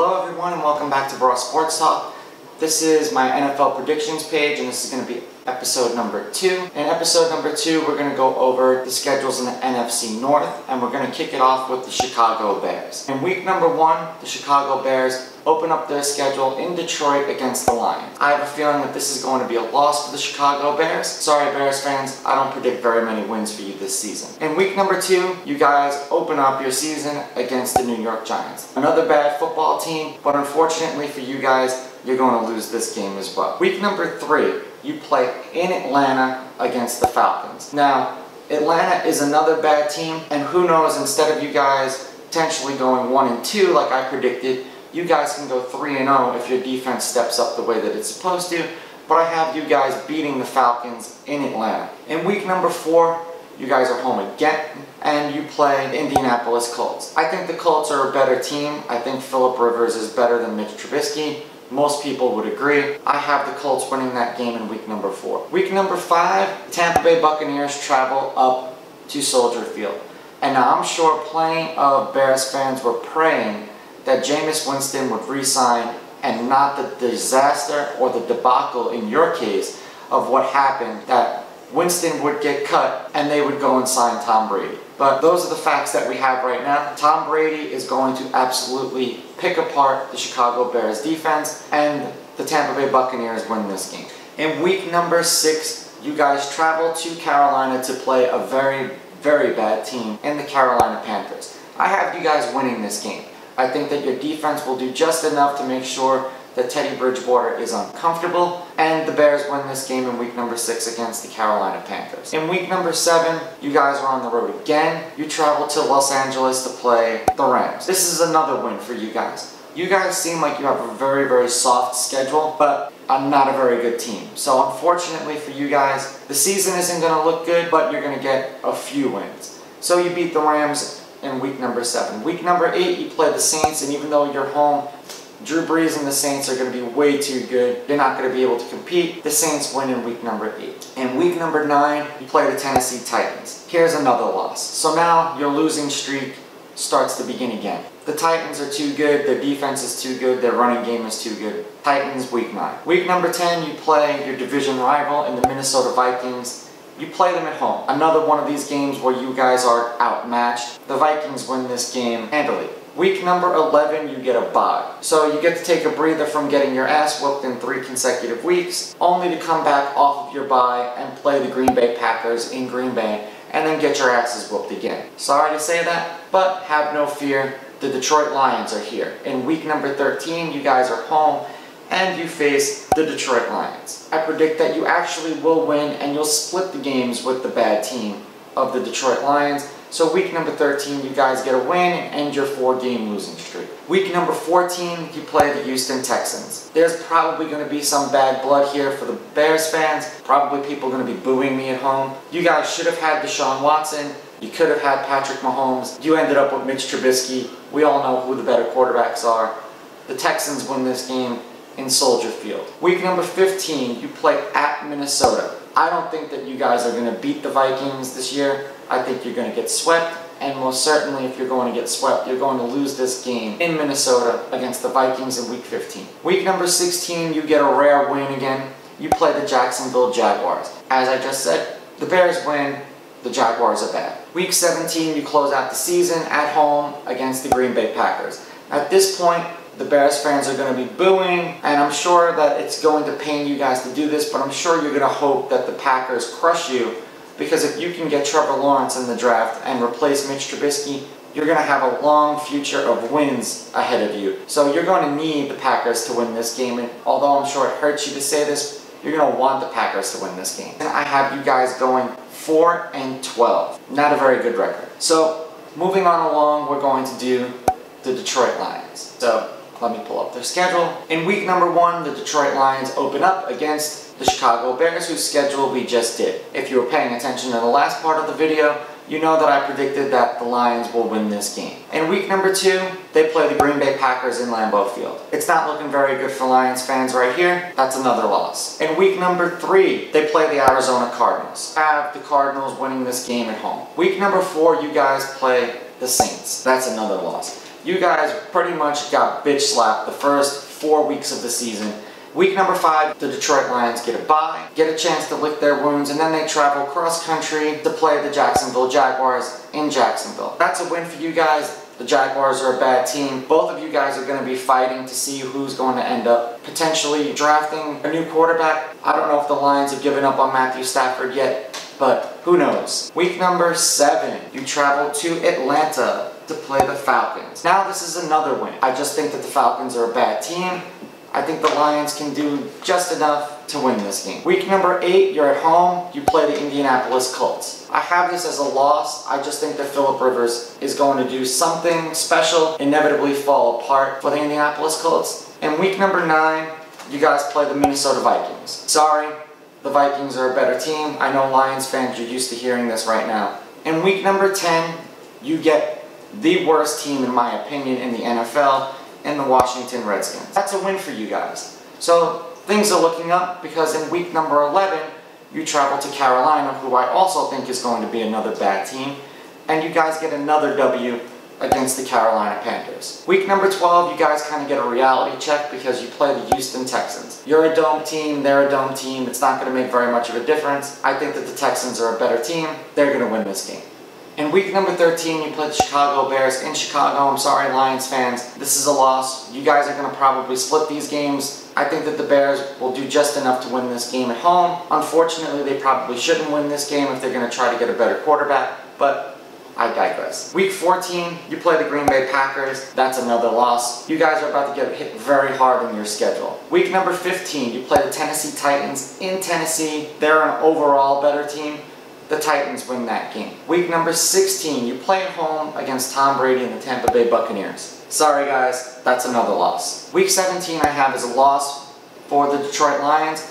Hello everyone and welcome back to Raw Sports Talk. This is my NFL predictions page and this is going to be episode number 2. In episode number 2 we're going to go over the schedules in the NFC North and we're going to kick it off with the Chicago Bears. In week number 1, the Chicago Bears open up their schedule in Detroit against the Lions. I have a feeling that this is going to be a loss for the Chicago Bears. Sorry Bears fans, I don't predict very many wins for you this season. In week number 2, you guys open up your season against the New York Giants. Another bad football team, but unfortunately for you guys, you're going to lose this game as well. Week number 3, you play in Atlanta against the Falcons. Now, Atlanta is another bad team, and who knows, instead of you guys potentially going 1-2 like I predicted, you guys can go 3-0 if your defense steps up the way that it's supposed to, but I have you guys beating the Falcons in Atlanta. In week number 4, you guys are home again, and you play the Indianapolis Colts. I think the Colts are a better team. I think Philip Rivers is better than Mitch Trubisky. Most people would agree. I have the Colts winning that game in week number 4. Week number 5, the Tampa Bay Buccaneers travel up to Soldier Field. And now I'm sure plenty of Bears fans were praying that Jameis Winston would re-sign and not the disaster or the debacle in your case of what happened, that Winston would get cut and they would go and sign Tom Brady. But those are the facts that we have right now. Tom Brady is going to absolutely pick apart the Chicago Bears defense, and the Tampa Bay Buccaneers win this game. In week number 6, you guys travel to Carolina to play a very, very bad team in the Carolina Panthers. I have you guys winning this game. I think that your defense will do just enough to make sure that Teddy Bridgewater is uncomfortable, and the Bears win this game in week number 6 against the Carolina Panthers. In week number 7, you guys are on the road again. You travel to Los Angeles to play the Rams. This is another win for you guys. You guys seem like you have a very, very soft schedule, but I'm not a very good team. So unfortunately for you guys, the season isn't going to look good, but you're going to get a few wins. So you beat the Rams in week number 7. Week number 8, you play the Saints, and even though you're home, Drew Brees and the Saints are going to be way too good. They're not going to be able to compete. The Saints win in week number 8. In week number 9, you play the Tennessee Titans. Here's another loss. So now your losing streak starts to begin again. The Titans are too good. Their defense is too good. Their running game is too good. Titans, week 9. Week number 10, you play your division rival in the Minnesota Vikings. You play them at home. Another one of these games where you guys are outmatched. The Vikings win this game handily. Week number 11, you get a bye. So you get to take a breather from getting your ass whooped in 3 consecutive weeks, only to come back off of your bye and play the Green Bay Packers in Green Bay, and then get your asses whooped again. Sorry to say that, but have no fear. The Detroit Lions are here. In week number 13, you guys are home, and you face the Detroit Lions. I predict that you actually will win, and you'll split the games with the bad team of the Detroit Lions. So week number 13, you guys get a win and end your 4-game losing streak. Week number 14, you play the Houston Texans. There's probably going to be some bad blood here for the Bears fans. Probably people going to be booing me at home. You guys should have had Deshaun Watson. You could have had Patrick Mahomes. You ended up with Mitch Trubisky. We all know who the better quarterbacks are. The Texans win this game in Soldier Field. Week number 15, you play at Minnesota. I don't think that you guys are going to beat the Vikings this year. I think you're going to get swept, and most certainly if you're going to get swept, you're going to lose this game in Minnesota against the Vikings in week 15. Week number 16, you get a rare win again. You play the Jacksonville Jaguars. As I just said, the Bears win, the Jaguars are bad. Week 17, you close out the season at home against the Green Bay Packers. At this point, the Bears fans are going to be booing, and I'm sure that it's going to pain you guys to do this, but I'm sure you're going to hope that the Packers crush you, because if you can get Trevor Lawrence in the draft and replace Mitch Trubisky, you're going to have a long future of wins ahead of you. So you're going to need the Packers to win this game, and although I'm sure it hurts you to say this, you're going to want the Packers to win this game. And I have you guys going 4-12. Not a very good record. So moving on along, we're going to do the Detroit Lions. So let me pull up their schedule. In week number 1, the Detroit Lions open up against the Chicago Bears, whose schedule we just did. If you were paying attention to the last part of the video, you know that I predicted that the Lions will win this game. In week number 2, they play the Green Bay Packers in Lambeau Field. It's not looking very good for Lions fans right here. That's another loss. In week number 3, they play the Arizona Cardinals. Have the Cardinals winning this game at home. Week number 4, you guys play the Saints. That's another loss. you guys pretty much got bitch slapped the first 4 weeks of the season. Week number 5, the Detroit Lions get a bye, get a chance to lick their wounds, and then they travel cross country to play the Jacksonville Jaguars in Jacksonville. That's a win for you guys. The Jaguars are a bad team. Both of you guys are going to be fighting to see who's going to end up potentially drafting a new quarterback. I don't know if the Lions have given up on Matthew Stafford yet, but who knows. Week number 7, you travel to Atlanta to play the Falcons. Now this is another win. I just think that the Falcons are a bad team. I think the Lions can do just enough to win this game. Week number 8, you're at home, you play the Indianapolis Colts. I have this as a loss. I just think that Phillip Rivers is going to do something special, inevitably fall apart for the Indianapolis Colts. And week number 9, you guys play the Minnesota Vikings. Sorry, the Vikings are a better team. I know Lions fans, you're used to hearing this right now. In week number 10, you get the worst team, in my opinion, in the NFL, and the Washington Redskins. That's a win for you guys. So things are looking up, because in week number 11, you travel to Carolina, who I also think is going to be another bad team, and you guys get another W against the Carolina Panthers. Week number 12, you guys kind of get a reality check because you play the Houston Texans. You're a dome team, they're a dome team. It's not going to make very much of a difference. I think that the Texans are a better team. They're going to win this game. In week number 13, you play the Chicago Bears in Chicago. I'm sorry, Lions fans. This is a loss. You guys are going to probably split these games. I think that the Bears will do just enough to win this game at home. Unfortunately, they probably shouldn't win this game if they're going to try to get a better quarterback, but I digress. Week 14, you play the Green Bay Packers. That's another loss. You guys are about to get hit very hard in your schedule. Week number 15, you play the Tennessee Titans in Tennessee. They're an overall better team. The Titans win that game. Week number 16, you play at home against Tom Brady and the Tampa Bay Buccaneers. Sorry guys, that's another loss. Week 17 I have as a loss for the Detroit Lions.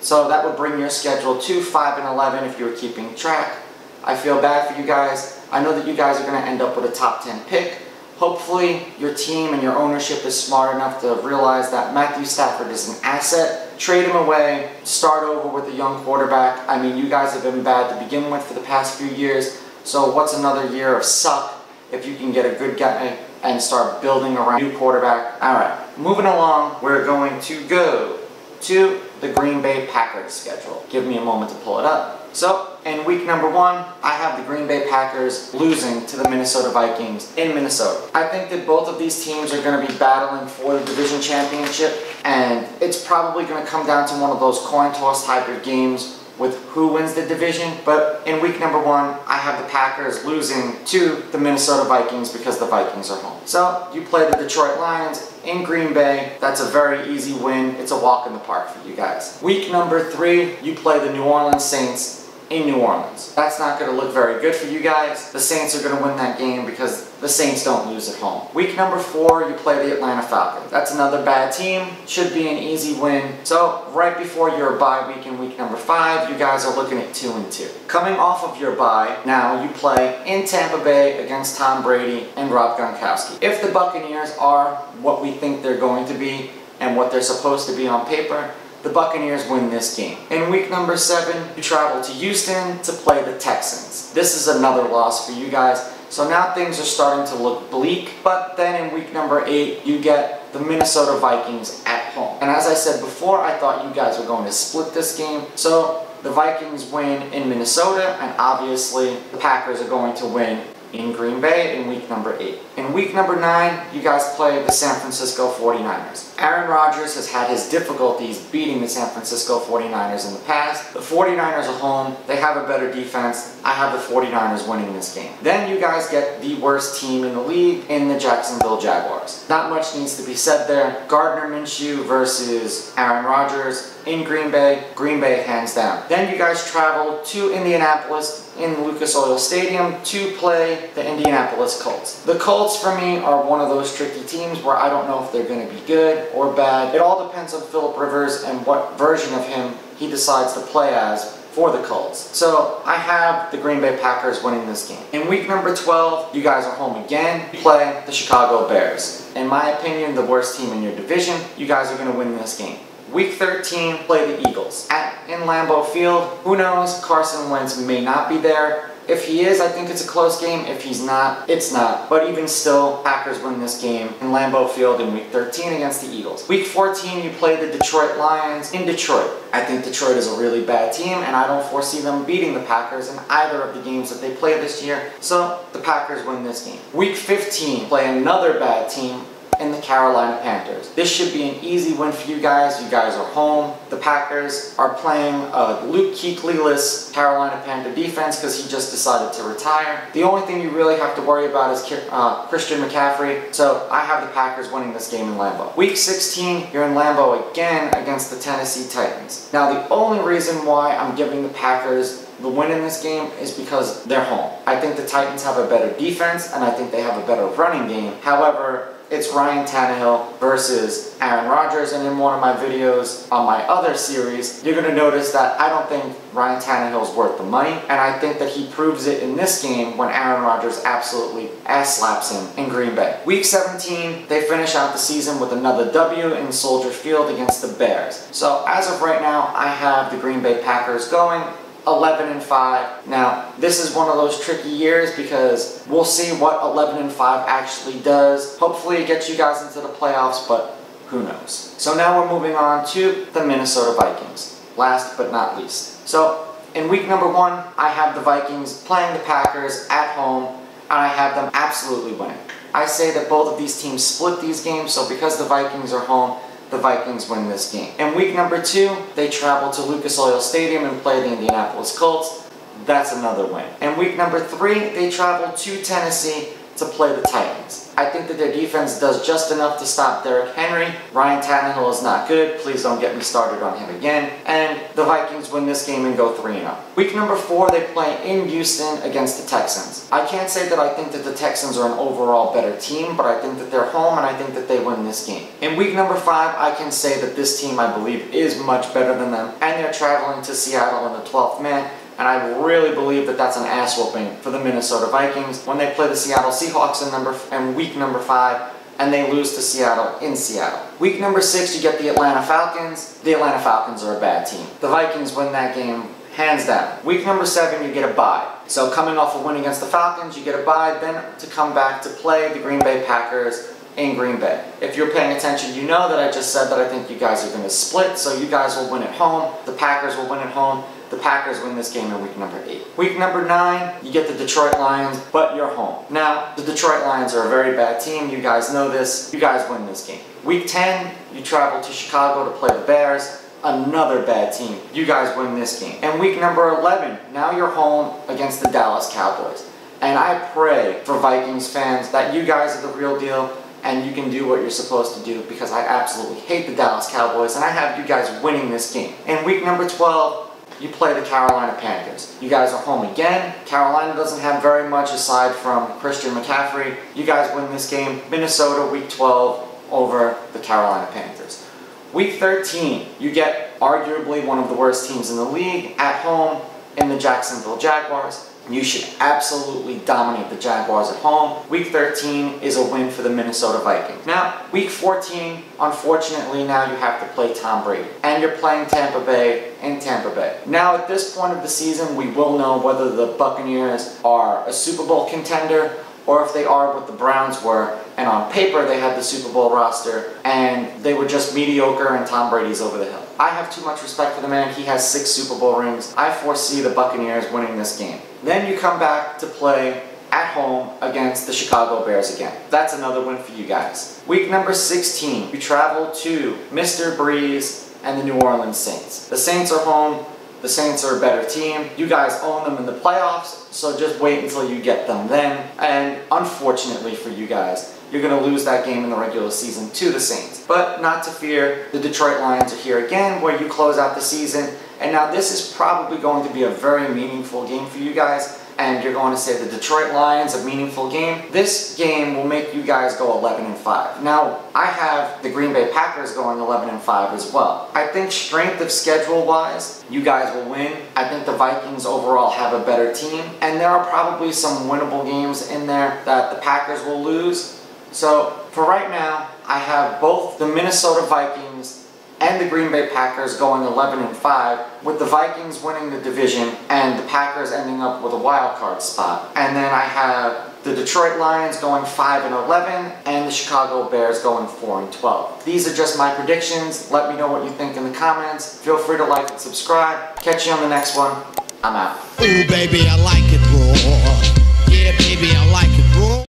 So that would bring your schedule to 5-11 if you were keeping track. I feel bad for you guys. I know that you guys are going to end up with a top 10 pick. Hopefully your team and your ownership is smart enough to realize that Matthew Stafford is an asset. Trade him away, start over with a young quarterback. I mean, you guys have been bad to begin with for the past few years, so what's another year of suck if you can get a good guy and start building around a new quarterback? Alright, moving along, we're going to go to the Green Bay Packers schedule. Give me a moment to pull it up. So, in week number 1, I have the Green Bay Packers losing to the Minnesota Vikings in Minnesota. I think that both of these teams are going to be battling for the division championship, and it's probably going to come down to one of those coin toss type of games with who wins the division. But in week number 1, I have the Packers losing to the Minnesota Vikings because the Vikings are home. So, you play the Detroit Lions in Green Bay. That's a very easy win. It's a walk in the park for you guys. Week number 3, you play the New Orleans Saints in New Orleans. That's not going to look very good for you guys. The Saints are going to win that game because the Saints don't lose at home. Week number 4, you play the Atlanta Falcons. That's another bad team. Should be an easy win. So right before your bye week in week number 5, you guys are looking at 2-2. Coming off of your bye, now you play in Tampa Bay against Tom Brady and Rob Gronkowski. If the Buccaneers are what we think they're going to be and what they're supposed to be on paper, the Buccaneers win this game. In week number 7, you travel to Houston to play the Texans. This is another loss for you guys. So now things are starting to look bleak. But then in week number 8, you get the Minnesota Vikings at home. And as I said before, I thought you guys were going to split this game. So the Vikings win in Minnesota, and obviously the Packers are going to win in Green Bay in week number 8. In week number 9, you guys play the San Francisco 49ers. Aaron Rodgers has had his difficulties beating the San Francisco 49ers in the past. The 49ers are home. They have a better defense. I have the 49ers winning this game. Then you guys get the worst team in the league in the Jacksonville Jaguars. Not much needs to be said there. Gardner Minshew versus Aaron Rodgers in Green Bay. Green Bay hands down. Then you guys travel to Indianapolis in Lucas Oil Stadium to play the Indianapolis Colts. The Colts for me are one of those tricky teams where I don't know if they're going to be good or bad. It all depends on Phillip Rivers and what version of him he decides to play as for the Colts. So I have the Green Bay Packers winning this game. In week number 12, you guys are home again. You play the Chicago Bears. In my opinion, the worst team in your division. You guys are going to win this game. Week 13, play the Eagles. In Lambeau Field, who knows, Carson Wentz may not be there. If he is, I think it's a close game. If he's not, it's not. But even still, Packers win this game in Lambeau Field in Week 13 against the Eagles. Week 14, you play the Detroit Lions in Detroit. I think Detroit is a really bad team, and I don't foresee them beating the Packers in either of the games that they play this year. So the Packers win this game. Week 15, play another bad team in the Carolina Panthers. This should be an easy win for you guys. You guys are home. The Packers are playing a Luke Kuechly-less Carolina Panther defense because he just decided to retire. The only thing you really have to worry about is Christian McCaffrey. So I have the Packers winning this game in Lambeau. Week 16, you're in Lambeau again against the Tennessee Titans. Now the only reason why I'm giving the Packers the win in this game is because they're home. I think the Titans have a better defense and I think they have a better running game. However, it's Ryan Tannehill versus Aaron Rodgers, and in one of my videos on my other series, you're going to notice that I don't think Ryan Tannehill is worth the money, and I think that he proves it in this game when Aaron Rodgers absolutely ass slaps him in Green Bay. Week 17, they finish out the season with another W in Soldier Field against the Bears. So as of right now, I have the Green Bay Packers going 11-5. Now, this is one of those tricky years because we'll see what 11-5 actually does. Hopefully it gets you guys into the playoffs, but who knows. So now we're moving on to the Minnesota Vikings, last but not least. So in week number 1, I have the Vikings playing the Packers at home, and I have them absolutely winning. I say that both of these teams split these games, so because the Vikings are home, the Vikings win this game. In week number 2, they travel to Lucas Oil Stadium and play the Indianapolis Colts. That's another win. In week number 3, they travel to Tennessee to play the Titans. I think that their defense does just enough to stop Derrick Henry. Ryan Tannehill is not good. Please don't get me started on him again. And the Vikings win this game and go 3-0. Week number 4, they play in Houston against the Texans. I can't say that I think that the Texans are an overall better team, but I think that they're home and I think that they win this game. In week number 5, I can say that this team, I believe, is much better than them, and they're traveling to Seattle in the 12th man. And I really believe that that's an ass whooping for the Minnesota Vikings when they play the Seattle Seahawks in week number 5, and they lose to Seattle in Seattle. Week number 6, you get the Atlanta Falcons. The Atlanta Falcons are a bad team. The Vikings win that game hands down. Week number 7, you get a bye. So coming off a win against the Falcons, you get a bye, then to come back to play the Green Bay Packers in Green Bay. If you're paying attention, you know that I just said that I think you guys are going to split, so you guys will win at home. The Packers will win at home. The Packers win this game in week number 8. Week number 9, you get the Detroit Lions, but you're home. Now, the Detroit Lions are a very bad team. You guys know this. You guys win this game. Week 10, you travel to Chicago to play the Bears. Another bad team. You guys win this game. And week number 11, now you're home against the Dallas Cowboys. And I pray for Vikings fans that you guys are the real deal and you can do what you're supposed to do, because I absolutely hate the Dallas Cowboys and I have you guys winning this game. In week number 12, you play the Carolina Panthers. You guys are home again. Carolina doesn't have very much aside from Christian McCaffrey. You guys win this game. Minnesota, week 12, over the Carolina Panthers. Week 13, you get arguably one of the worst teams in the league at home in the Jacksonville Jaguars. You should absolutely dominate the Jaguars at home. Week 13 is a win for the Minnesota Vikings. Now, week 14, unfortunately, now you have to play Tom Brady. And you're playing Tampa Bay in Tampa Bay. Now, at this point of the season, we will know whether the Buccaneers are a Super Bowl contender or if they are what the Browns were, and on paper they had the Super Bowl roster, and they were just mediocre and Tom Brady's over the hill. I have too much respect for the man. He has 6 Super Bowl rings. I foresee the Buccaneers winning this game. Then you come back to play at home against the Chicago Bears again. That's another win for you guys. Week number 16, you travel to Mr. Breeze and the New Orleans Saints. The Saints are home. The Saints are a better team. You guys own them in the playoffs, so just wait until you get them then. And unfortunately for you guys, you're going to lose that game in the regular season to the Saints. But not to fear, the Detroit Lions are here again, where you close out the season. And now this is probably going to be a very meaningful game for you guys. And you're going to say the Detroit Lions, a meaningful game. This game will make you guys go 11-5. Now, I have the Green Bay Packers going 11-5 as well. I think strength of schedule-wise, you guys will win. I think the Vikings overall have a better team. And there are probably some winnable games in there that the Packers will lose. So, for right now, I have both the Minnesota Vikings and the Green Bay Packers going 11-5, with the Vikings winning the division and the Packers ending up with a wild card spot. And then I have the Detroit Lions going 5-11 and the Chicago Bears going 4-12. These are just my predictions. Let me know what you think in the comments. Feel free to like and subscribe. Catch you on the next one. I'm out. Ooh, baby, I like it raw. Yeah, baby, I like it raw.